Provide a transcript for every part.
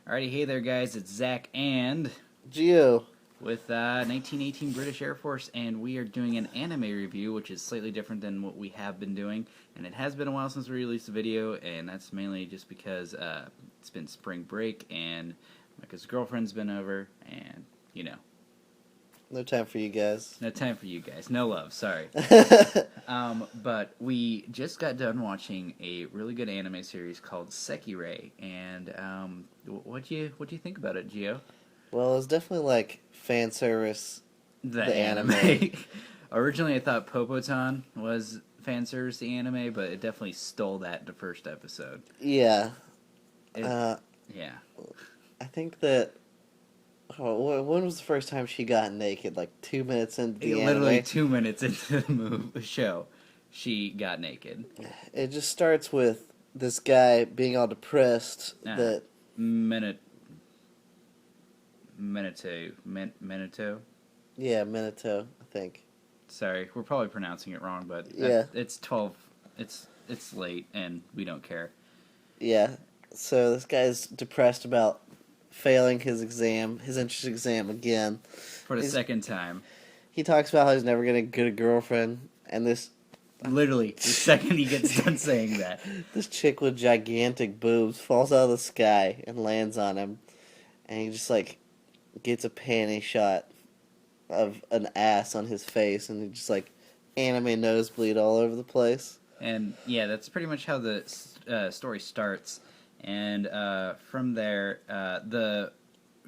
Alrighty, hey there, guys. It's Zach and Gio. with 1918 British Air Force, and we are doing an anime review, which is slightly different than what we have been doing. And it has been a while since we released a video, and that's mainly just because it's been spring break, and Micah's girlfriend's been over, and No time for you guys. no time for you guys. No love, sorry. But we just got done watching a really good anime series called Sekirei, and what do you think about it, Gio? Well, it's definitely like fan service. The anime. Originally, I thought Popotan was fan service the anime, but it definitely stole that the first episode. Yeah. Yeah. I think that. Oh, when was the first time she got naked? Like 2 minutes into the Literally anime? 2 minutes into the show, she got naked. It just starts with this guy being all depressed that. Minato. Yeah, Minato, I think. Sorry, we're probably pronouncing it wrong, but Yeah. it's 12. It's late, and we don't care. Yeah. So this guy's depressed about failing his entrance exam again. For the second time. He talks about how he's never going to get a girlfriend, and this Literally, the second he gets done saying that. This chick with gigantic boobs falls out of the sky and lands on him, and he just like gets a panty shot of an ass on his face, and he just like anime nosebleed all over the place. And yeah, that's pretty much how the story starts. And from there, the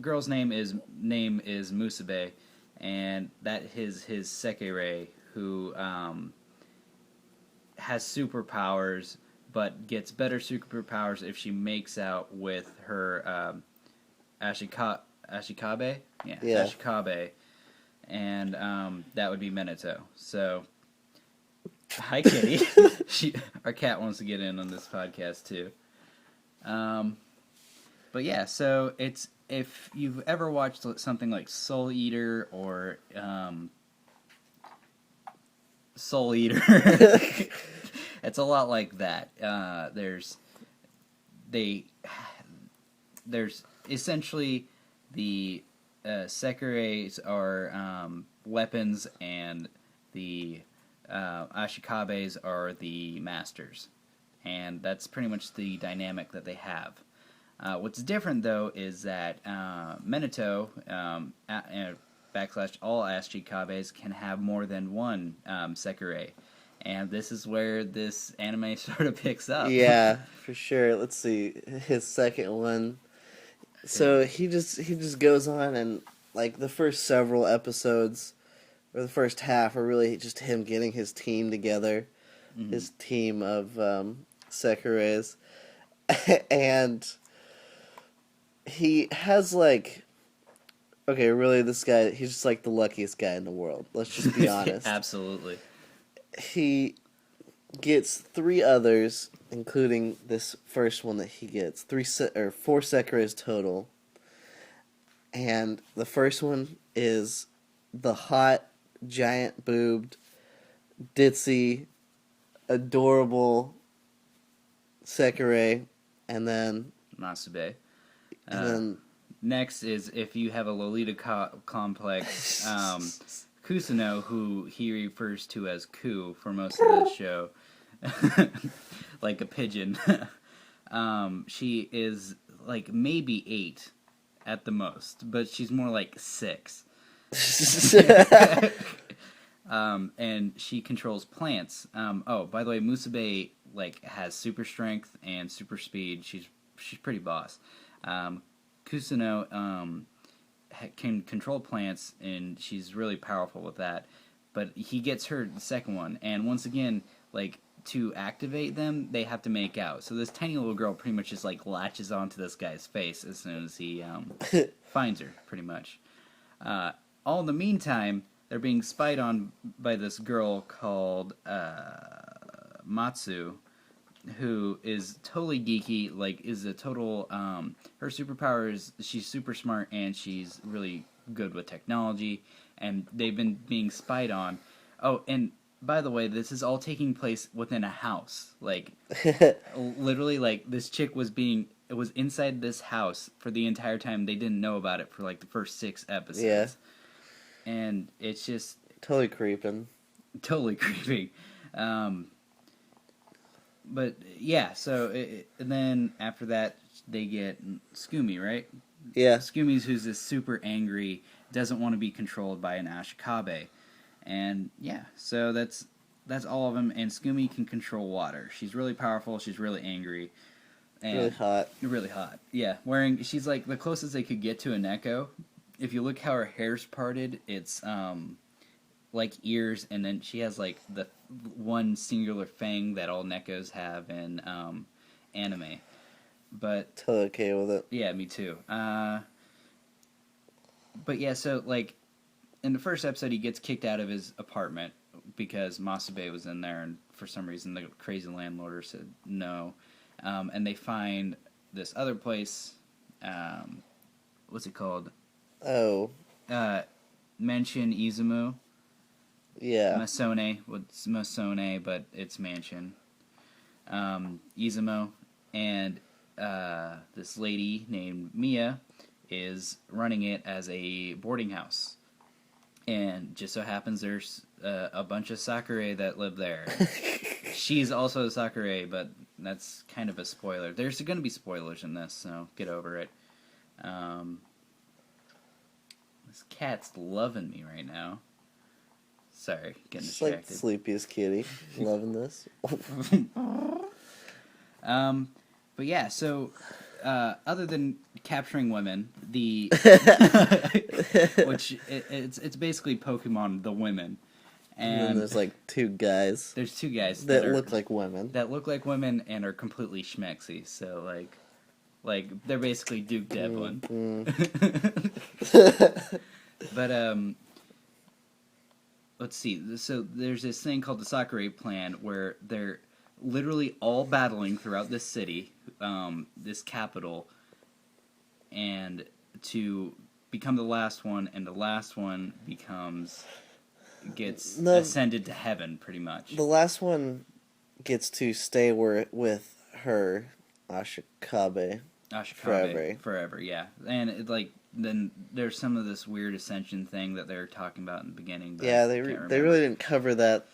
girl's name is Musabe, and that is his Sekirei, who has superpowers, but gets better superpowers if she makes out with her Ashikabe. Yeah, Ashikabe. And that would be Minato. So, hi, Kitty. Our cat wants to get in on this podcast, too. But yeah, so it's, if you've ever watched something like Soul Eater or Soul Eater, it's a lot like that. There's essentially the Sekireis are weapons, and the Ashikabes are the masters. And that's pretty much the dynamic that they have. What's different, though, is that Minato, backslash all Ashikabes, can have more than one Sekirei. And this is where this anime sort of picks up. Yeah, for sure. Let's see his second one. So he just goes on, and like the first several episodes, or the first half, are really just him getting his team together, his team of Sekireis, and he has like, okay, really, this guy, he's just like the luckiest guy in the world. Let's just be honest. Absolutely. He gets 3 others, including this first one that he gets. 4 Sekireis total. And the first one is the hot, giant-boobed, ditzy, adorable Sekirei, and then Musabe. And then next is, if you have a Lolita complex, Kusuno, who he refers to as Ku for most of the show, like a pigeon. She is like maybe 8 at the most, but she's more like 6. And she controls plants. Oh, by the way, Musabe like has super strength and super speed. She's pretty boss. Kusuno can control plants, and she's really powerful with that. But he gets her the second one, and once again, like, to activate them, they have to make out. So this tiny little girl pretty much just like latches onto this guy's face as soon as he finds her, pretty much. All in the meantime, they're being spied on by this girl called Matsu, who is totally geeky, like, is a total, her superpower is she's super smart, and she's really good with technology, and they've been being spied on. Oh, and by the way, this is all taking place within a house. Like, literally, like, this chick was was inside this house for the entire time. They didn't know about it for like the first 6 episodes. Yeah. And it's just Totally creeping. totally creepy. But yeah, so and then after that they get Scoomy, right? Yeah. Scoomies, who's this super angry, doesn't want to be controlled by an Ashikabe, and yeah, so that's all of them. And Scoomy can control water. She's really powerful. She's really angry. And Really hot. Really hot. Yeah, she's like the closest they could get to a Neko. If you look how her hair's parted, it's like ears, and then she has like the one singular fang that all Nekos have in anime. But Totally okay with it. yeah, me too. But yeah, so like in the first episode, he gets kicked out of his apartment because Masabe was in there, and for some reason the crazy landlord said no. And they find this other place. What's it called? Oh. Mansion Izumo. Yeah. Masone. What's Masone, but it's Mansion. Izumo. And this lady named Mia is running it as a boarding house. And just so happens there's a bunch of Sekirei that live there. She's also a Sekirei, but that's kind of a spoiler. There's going to be spoilers in this, so get over it. This cat's loving me right now. Sorry, getting Just distracted. like sleepiest kitty. Loving this. But yeah, so other than capturing women, which it's basically Pokemon the women, And then there's like 2 guys. There's 2 guys that look like women. That look like women and are completely schmexy. So like they're basically Duke Devlin. But let's see. So there's this thing called the Sekirei Plan where they're literally all battling throughout this city, this capital, and to become the last one, and the last one gets ascended to heaven, pretty much. The last one gets to stay with her, Ashikabe forever. Yeah. And then there's some of this weird ascension thing that they're talking about in the beginning. But yeah, they really didn't cover that.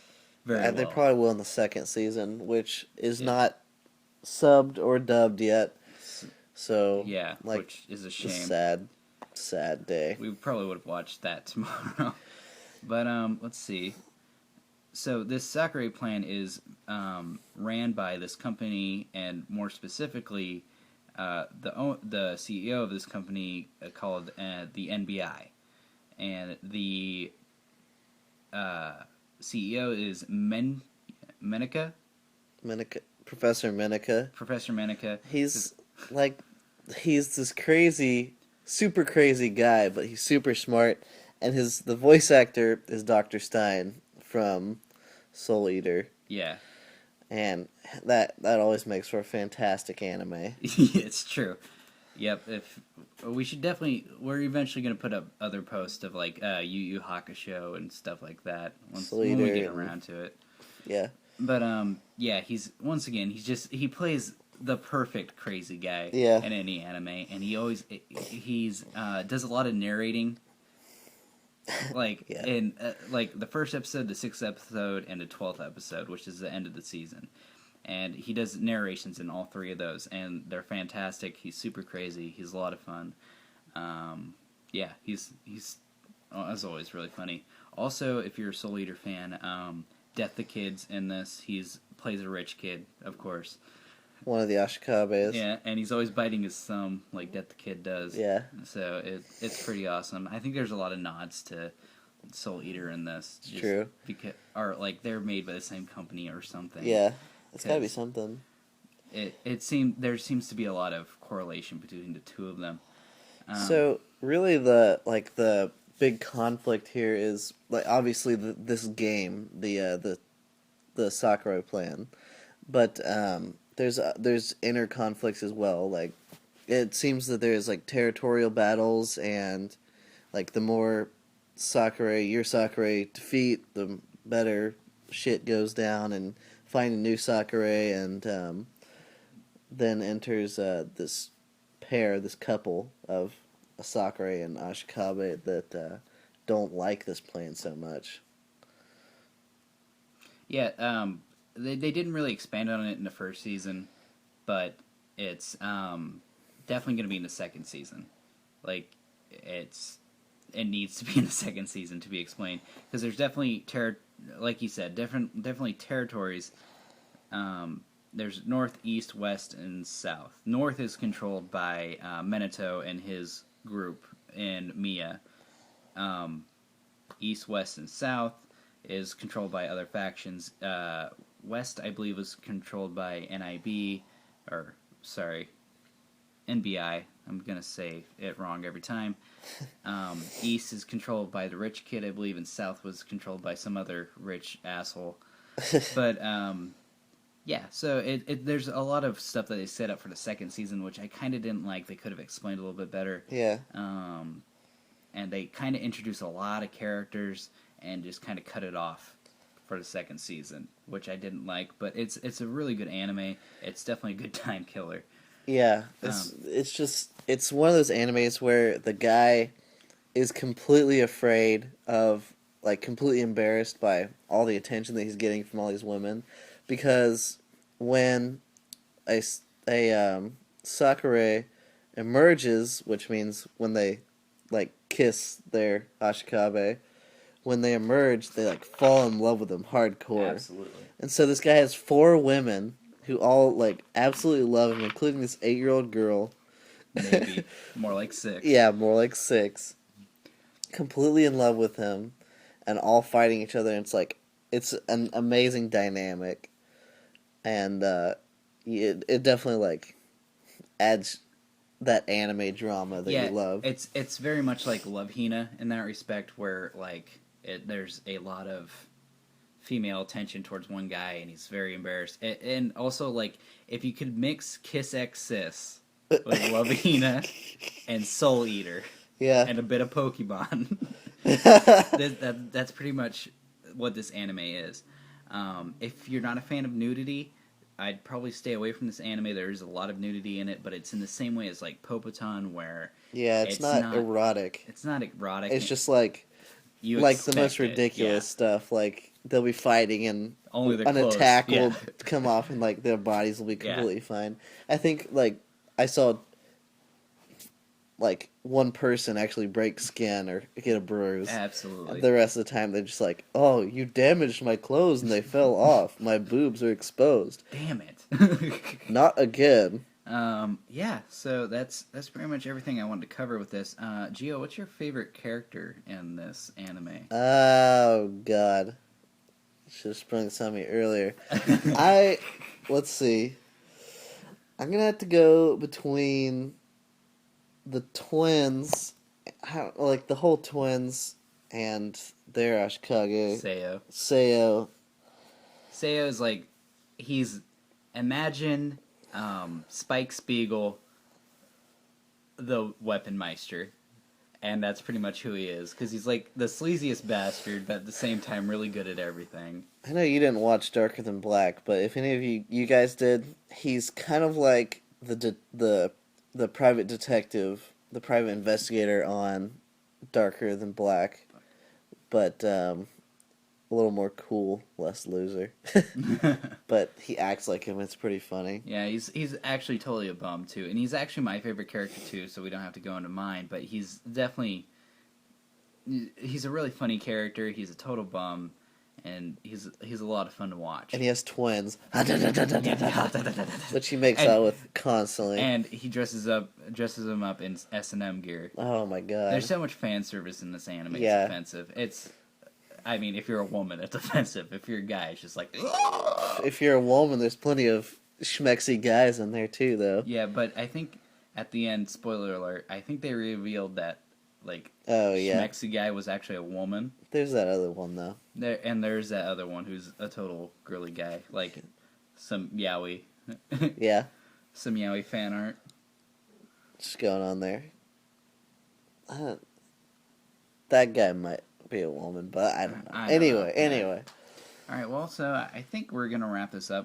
Very well. They probably will in the second season, which is not subbed or dubbed yet. So yeah, which is a shame. Sad day. We probably would have watched that tomorrow. But let's see. So this Sekirei Plan is ran by this company, and more specifically, the CEO of this company called the NBI, and the CEO is Professor Menica. Professor Menica. He's this crazy, super crazy guy, but he's super smart. And the voice actor is Dr. Stein from Soul Eater. Yeah. And that always makes for a fantastic anime. It's true. Yep. We're eventually going to put up other posts of like Yu Yu Hakusho and stuff like that when we get around to it. Yeah. But yeah, he plays the perfect crazy guy in any anime, and he's does a lot of narrating. In like the first episode, the 6th episode, and the 12th episode, which is the end of the season, and he does narrations in all 3 of those, and they're fantastic. He's super crazy. He's a lot of fun. Yeah, he's as always really funny. Also, if you're a Soul Eater fan, Death the Kid's in this. Plays a rich kid, of course. One of the Ashikabes. Yeah, and he's always biting his thumb like Death the Kid does. Yeah. So it's pretty awesome. I think there's a lot of nods to Soul Eater in this. True. Or like they're made by the same company or something. Yeah, it's gotta be something. There seems to be a lot of correlation between the 2 of them. So really, the big conflict here is like obviously this game, the Sekirei Plan, but there's inner conflicts as well. Like it seems that there's like territorial battles, and like the more your Sekirei defeat, the better shit goes down, and finding new Sekirei, and then enters this this couple of Sakura and Ashikabe that don't like this plan so much. Yeah, they didn't really expand on it in the first season, but it's definitely going to be in the second season. Like, it needs to be in the second season to be explained, because there's definitely like you said, definitely territories. There's north, east, west, and south. North is controlled by Minato and his group in Mia. East, west, and south is controlled by other factions. West, I believe, was controlled by NIB, or sorry, NBI. I'm gonna say it wrong every time. East is controlled by the rich kid, I believe, and South was controlled by some other rich asshole. But yeah, so there's a lot of stuff that they set up for the second season, which I kind of didn't like. They could have explained a little bit better. Yeah. And they kind of introduced a lot of characters and just kind of cut it off for the second season, which I didn't like. But it's a really good anime. It's definitely a good time killer. Yeah, it's one of those animes where the guy is completely afraid of, like, completely embarrassed by all the attention that he's getting from all these women, because when a Sakura emerges, which means when they, like, kiss their Ashikabe, when they emerge, they, like, fall in love with him hardcore. Absolutely. And so this guy has 4 women who all, like, absolutely love him, including this 8-year-old girl. Maybe. More like 6. Yeah, more like 6. Completely in love with him, and all fighting each other. And it's like, it's an amazing dynamic. And it definitely, like, adds that anime drama that you love. It's very much like Love Hina in that respect, where, like, there's a lot of female attention towards one guy, and he's very embarrassed. And also, like, if you could mix Kiss X Sis with Love Hina and Soul Eater, yeah, and a bit of Pokemon, that's pretty much what this anime is. If you're not a fan of nudity, I'd probably stay away from this anime. There's a lot of nudity in it, but it's in the same way as, like, Popoton, where it's not erotic. It's not erotic. It's just like the most ridiculous stuff. Like, they'll be fighting and only an attack will come off and, like, their bodies will be completely fine. I think, like, I saw, like, one person actually break skin or get a bruise. Absolutely. And the rest of the time they're just like, oh, you damaged my clothes and they fell off. My boobs are exposed. Damn it. Not again. Yeah, so that's pretty much everything I wanted to cover with this. Gio, what's your favorite character in this anime? Oh, God. Should have sprung this on me earlier. Let's see. I'm going to have to go between the twins, like the whole twins and their Ashikage. Seiyo. Seiyo is like, imagine Spike Spiegel, the Weapon Meister, and that's pretty much who he is, because he's like the sleaziest bastard, but at the same time really good at everything. I know you didn't watch Darker Than Black, but if any of you guys did, he's kind of like the private detective, the private investigator on Darker Than Black, but a little more cool, less loser. But he acts like him. It's pretty funny. Yeah, he's actually totally a bum too, and he's actually my favorite character too. So we don't have to go into mine, but he's definitely a really funny character. He's a total bum, and he's a lot of fun to watch. And he has twins, which he makes out with constantly. And he dresses them up in S&M gear. Oh my god! There's so much fan service in this anime. It's offensive. I mean, if you're a woman, it's offensive. If you're a guy, it's just like... If you're a woman, there's plenty of schmexy guys in there, too, though. Yeah, but I think at the end, spoiler alert, I think they revealed that, like, schmexy guy was actually a woman. There's that other one, though. There's that other one who's a total girly guy. Like, some yaoi. Yeah. Some yaoi fan art. What's going on there? That guy might be a woman, but I don't know. Anyway. All right, well, so I think we're going to wrap this up.